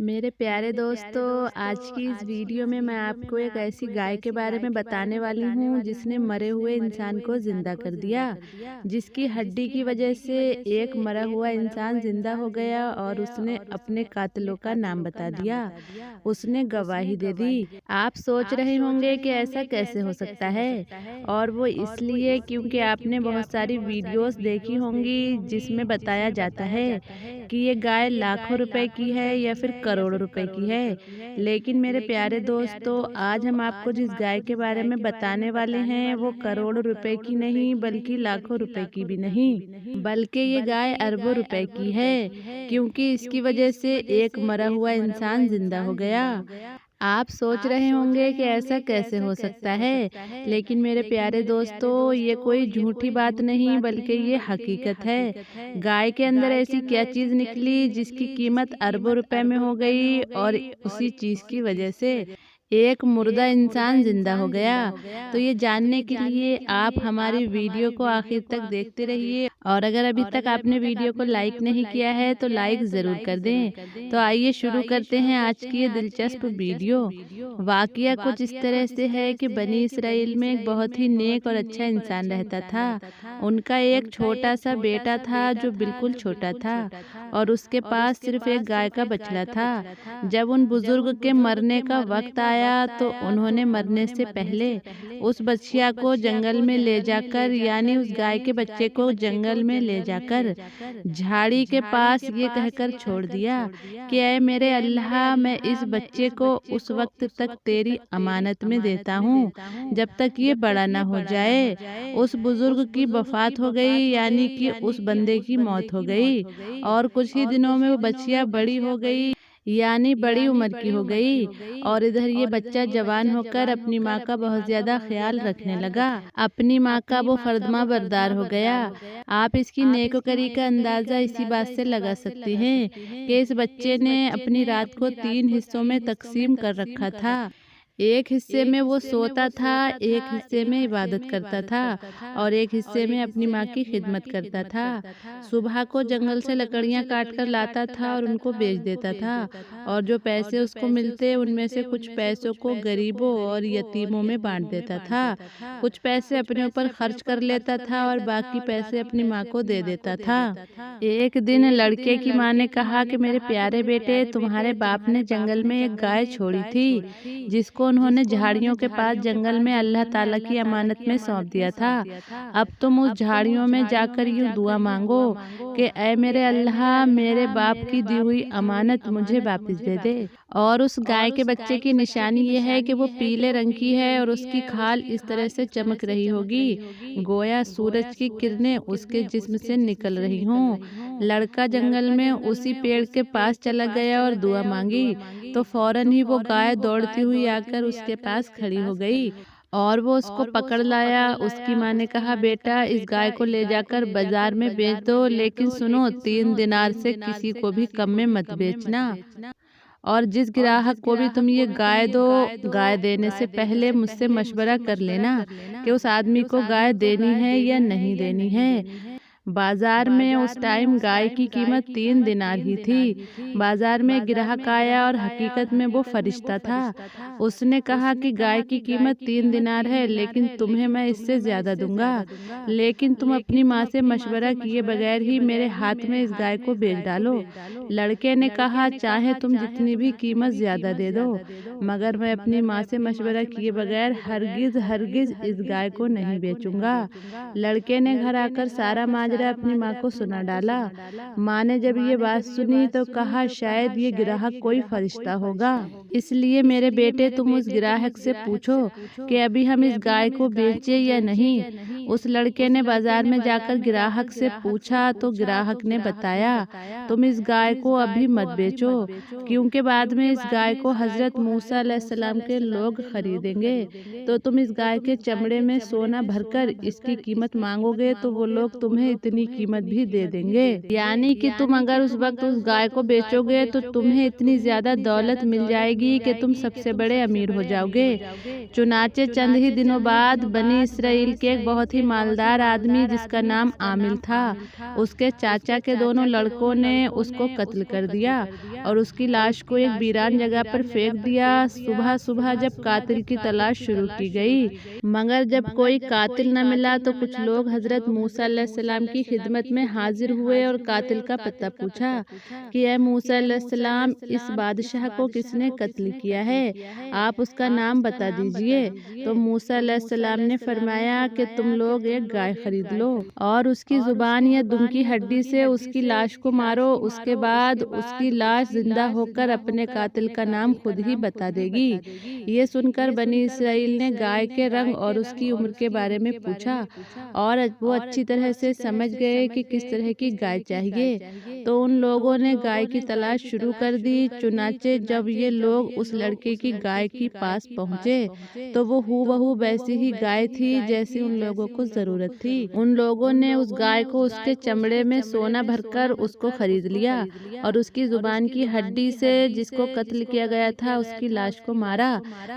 मेरे प्यारे दोस्तों, आज की इस वीडियो में मैं आपको एक ऐसी गाय के बारे में बताने वाली हूँ जिसने मरे हुए इंसान को जिंदा कर दिया। जिसकी हड्डी की वजह से एक मरा हुआ इंसान जिंदा हो गया और उसने अपने कातिलों का नाम बता दिया। उसने गवाही दे दी। आप सोच रहे होंगे कि ऐसा कैसे हो सकता है, और वो इसलिए क्योंकि आपने बहुत सारी वीडियोस देखी होंगी जिसमें बताया जाता है कि ये गाय लाखों रुपए की है या फिर करोड़ों रुपए की है। लेकिन मेरे प्यारे दोस्तों, आज हम आपको जिस गाय के बारे में बताने वाले हैं वो करोड़ों रुपए की नहीं, बल्कि लाखों रुपए की भी नहीं, बल्कि ये गाय अरबों रुपए की है, क्योंकि इसकी वजह से एक मरा हुआ इंसान जिंदा हो गया। आप सोच रहे होंगे कि ऐसा कैसे हो सकता है, लेकिन मेरे प्यारे दोस्तों, ये कोई झूठी बात नहीं बल्कि ये हकीकत है। गाय के अंदर ऐसी क्या चीज़ निकली जिसकी कीमत अरबों रुपए में हो गई, और उसी चीज़ की वजह से एक मुर्दा इंसान जिंदा हो गया। तो ये जानने के लिए आप हमारी वीडियो को आखिर तक देखते रहिए, और अगर अभी तक आपने वीडियो को लाइक नहीं किया है तो लाइक ज़रूर कर दें। तो आइए शुरू करते हैं आज की ये दिलचस्प वीडियो। वाकया कुछ इस तरह से है कि बनी इसराइल में एक बहुत ही नेक और अच्छा इंसान रहता था। उनका एक छोटा सा बेटा था जो बिल्कुल छोटा था, और उसके पास सिर्फ एक गाय का बछड़ा था। जब उन बुजुर्ग के मरने का वक्त आया तो उन्होंने मरने से पहले उस बछिया को जंगल में ले जाकर, यानी उस गाय के बच्चे को जंगल में ले जाकर झाड़ी के पास ये कहकर छोड़ दिया कि ऐ मेरे अल्लाह, मैं इस बच्चे को उस वक्त तक तेरी अमानत में देता हूँ जब तक ये बड़ा ना हो जाए। उस बुजुर्ग की वफात हो गई, यानी कि उस बंदे की मौत हो गई, और कुछ ही दिनों में वो बच्चियाँ बड़ी हो गई, यानी बड़ी उम्र की हो गई। और इधर ये बच्चा जवान होकर अपनी माँ का बहुत ज्यादा ख्याल रखने लगा। अपनी माँ का वो फर्मा बरदार हो गया। आप इसकी नेकोकरी का अंदाजा इसी बात से लगा सकती हैं कि इस बच्चे ने अपनी रात को 3 हिस्सों में तकसीम कर रखा था। एक हिस्से में वो सोता था, एक हिस्से में इबादत करता था, और एक हिस्से में अपनी माँ की खिदमत करता था। सुबह को जंगल से लकड़ियाँ काट कर लाता था और उनको बेच देता था, और जो पैसे उसको मिलते उनमें से कुछ पैसों को गरीबों और यतीमों में बांट देता था। कुछ पैसे अपने ऊपर खर्च कर लेता था और बाकी पैसे अपनी माँ को दे देता था। एक दिन लड़के की माँ ने कहा कि मेरे प्यारे बेटे, तुम्हारे बाप ने जंगल में एक गाय छोड़ी थी जिसको उन्होंने झाड़ियों के पास जंगल में अल्लाह ताला की अमानत में सौंप दिया था। अब तुम उस झाड़ियों में जाकर यूं दुआ मांगो कि ऐ मेरे अल्लाह, मेरे बाप की दी हुई अमानत मुझे वापस दे दे। और उस गाय के बच्चे की निशानी ये है कि वो पीले रंग की है और उसकी खाल इस तरह से चमक रही होगी गोया सूरज की किरणें उसके जिस्म से निकल रही हों। लड़का जंगल में उसी पेड़ के पास चला गया और दुआ मांगी, तो फौरन ही वो गाय दौड़ती हुई आकर उसके पास खड़ी हो गई, और वो उसको पकड़ लाया। उसकी माँ ने कहा, बेटा, इस गाय को ले जाकर बाजार में बेच दो, लेकिन सुनो, 3 दिनार से किसी को भी कम में मत बेचना। और जिस ग्राहक को भी तुम ये गाय दो, गाय देने से पहले मुझसे मशवरा कर लेना कि उस आदमी को गाय देनी है या नहीं देनी है। बाजार में उस टाइम गाय की कीमत 3 दिनार ही थी। बाजार में ग्राहक आया और हकीकत में वो फरिश्ता था। उसने कहा कि गाय की कीमत 3 दिनार है, लेकिन तुम्हें मैं इससे ज्यादा दूंगा, लेकिन तुम अपनी माँ से मशवरा किए बगैर ही मेरे हाथ में इस गाय को बेच डालो। लड़के ने कहा, चाहे तुम जितनी भी कीमत ज्यादा दे दो, मगर मैं अपनी माँ से मशवरा किए बगैर हरगिज हरगिज इस गाय को नहीं बेचूंगा। लड़के ने घर आकर सारा माजरा अपनी माँ को सुना डाला। माँ ने जब ये बात सुनी तो कहा, शायद ये ग्राहक कोई फरिश्ता होगा, इसलिए मेरे बेटे, तुम उस ग्राहक से पूछो कि अभी हम इस गाय को बेचें या नहीं। उस लड़के ने बाजार में जाकर ग्राहक से पूछा तो ग्राहक ने बताया, तुम इस गाय को अभी मत बेचो, क्योंकि बाद में इस गाय को हजरत मूसा अलैहिस्सलाम के लोग खरीदेंगे। तो तुम इस गाय के चमड़े में सोना भरकर इसकी कीमत मांगोगे तो वो लोग तुम्हें इतनी कीमत भी दे देंगे, यानी कि तुम अगर उस वक्त उस गाय को बेचोगे तो तुम्हें इतनी ज्यादा दौलत मिल जाएगी कि तुम सबसे बड़े अमीर हो जाओगे। चुनाचे चंद ही दिनों बाद बनी इसराइल के एक बहुत बहुत ही मालदार आदमी जिसका नाम आमिल था, उसके चाचा के दोनों लड़कों ने उसको कत्ल कर दिया और उसकी लाश को एक वीरान जगह पर फेंक दिया। सुबह सुबह जब कातिल की तलाश शुरू की गई, मगर जब कोई कातिल न मिला तो कुछ लोग हजरत मूसा अलैहिस्सलाम की खिदमत में हाजिर हुए और कातिल का पता पूछा कि ऐ मूसा अलैहिस्सलाम, इस बादशाह को किसने कत्ल किया है, आप उसका नाम बता दीजिए। तो मूसा अलैहिस्सलाम ने फरमाया कि तुम लोग एक गाय खरीद लो और उसकी जुबान या दुम की हड्डी से उसकी लाश को मारो, उसके बाद उसकी लाश जिंदा होकर अपने कातिल का नाम खुद ही बता देगी। ये सुनकर बनी इसराइल ने गाय के रंग और उसकी उम्र के बारे में पूछा और वो अच्छी तरह से समझ गए कि किस तरह की गाय चाहिए। तो उन लोगों ने गाय की तलाश शुरू कर दी। चुनाचे जब ये लोग उस लड़के की गाय के पास पहुंचे तो वो हूबहू वैसी ही गाय थी जैसी उन लोगों को जरूरत थी। उन लोगों ने उस गाय को उसके चमड़े में सोना भरकर उसको खरीद लिया और उसकी जुबान की हड्डी से जिसको कत्ल किया गया था उसकी लाश को मारा।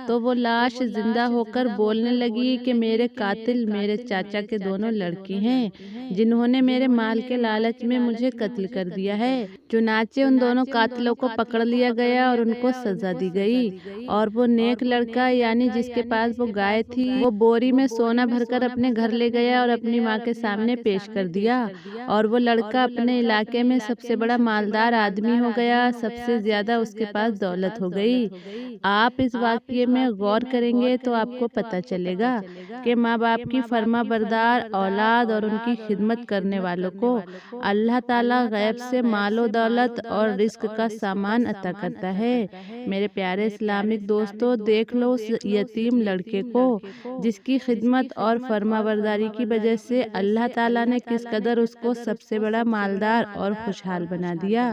तो वो लाश जिंदा होकर बोलने लगी कि मेरे कातिल मेरे चाचा के दोनों लड़के हैं जिन्होंने मेरे माल के लालच में मुझे कत्ल कर दिया है। चुनाचे उन दोनों कातिलों को पकड़ लिया गया और उनको सजा दी गई और वो नेक लड़का यानी जिसके पास वो गाय थी वो बोरी में सोना भरकर अपने घर ले गया और अपनी माँ के सामने पेश कर दिया और वो लड़का अपने इलाके में सबसे बड़ा मालदार आदमी हो गया, सबसे ज्यादा उसके पास दौलत हो गई। आप इस वाकये में गौर करेंगे तो आपको पता चलेगा कि माँ बाप की फर्मा बरदार औलाद और उनकी खिदमत करने वालों को अल्लाह ताला गैब से मालो दौलत और रिस्क का सामान अता करता है। मेरे प्यारे इस्लामिक दोस्तों, देख लो उस यतीम लड़के को जिसकी खिदमत और फर्माबरदारी की वजह से अल्लाह ताला ने किस कदर उसको सबसे बड़ा मालदार और खुशहाल बना दिया।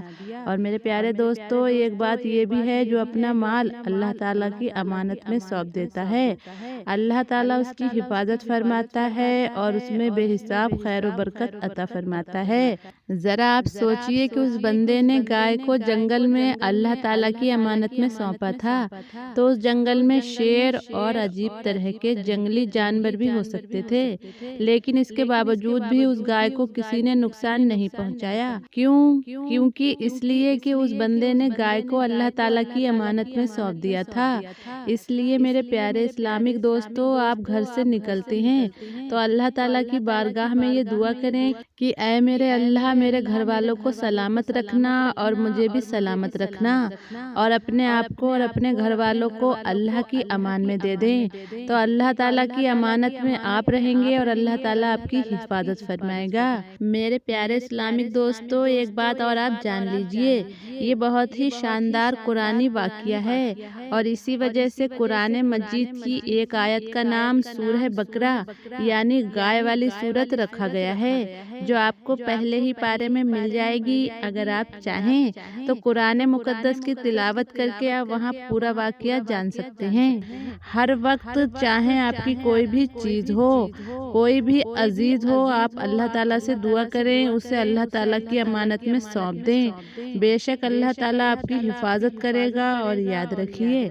और मेरे प्यारे दोस्तों, एक बात ये भी है, जो अपना माल अल्लाह ताला की अमानत में सौंप देता है, अल्लाह ताला उसकी हिफाजत फरमाता है और उसमें बेहिसाब खैर और बरकत अता फरमाता है। जरा आप सोचिए कि उस बंदे ने गाय को जंगल में अल्लाह ताला की अमानत में सौंपा था, तो उस जंगल में शेर और अजीब तरह के जंगली जानवर भी हो सकते थे, लेकिन इसके बावजूद भी उस गाय को किसी ने नुकसान नहीं पहुंचाया। क्यों? क्योंकि इसलिए कि उस बंदे ने गाय को अल्लाह ताला की अमानत में सौंप दिया था। इसलिए मेरे प्यारे इस्लामिक दोस्तों, आप घर से निकलते हैं तो अल्लाह ताला की बारगाह में ये दुआ करें कि ऐ मेरे अल्लाह, मेरे घर वालों को सलामत रखना और मुझे भी सलामत रखना और अपने आप को और अपने घर वालों को अल्लाह की अमान में दे दें। तो अल्लाह ताला की अमानत में आप रहेंगे और अल्लाह ताला आपकी हिफाजत फरमाएगा। मेरे प्यारे इस्लामिक दोस्तों, एक बात और आप जान लीजिए, ये बहुत ही शानदार कुरानी वाक़िया है और इसी वजह से कुरान मजीद की एक आयत का नाम सूरह बकरा यानी गाय वाली सूरत रखा गया है, जो आपको पहले ही पारे में मिल जाएगी। अगर आप चाहें तो कुरान मुकद्दस की तिलावत करके आप वहाँ पूरा वाक़या जान सकते हैं। हर वक्त चाहे आपकी कोई भी चीज़ हो, कोई भी अजीज हो, आप अल्लाह ताला से दुआ करें, उसे अल्लाह ताला की अमानत में सौंप दें। बेशक अल्लाह ताला आपकी हिफाजत करेगा। और याद रखिए,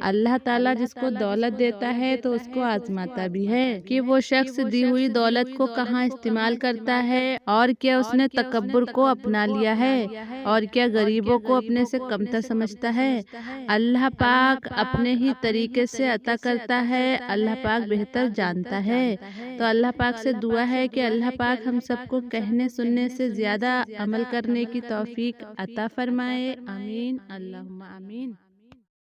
अल्लाह ताला जिसको दौलत देता है तो उसको आजमाता भी है कि वो शख्स दी हुई दौलत को कहाँ इस्तेमाल करता है और क्या उसने तकब्बुर को अपना लिया है और क्या गरीबों को अपने से कमतर समझता है। अल्लाह पाक अपने ही तरीके से अता करता है, अल्लाह पाक बेहतर जानता है। तो अल्लाह पाक से दुआ है कि अल्लाह पाक हम सबको कहने सुनने से ज़्यादा अमल करने की तौफीक अता फरमाए। आमीन, अल्लाहुम्मा आमीन।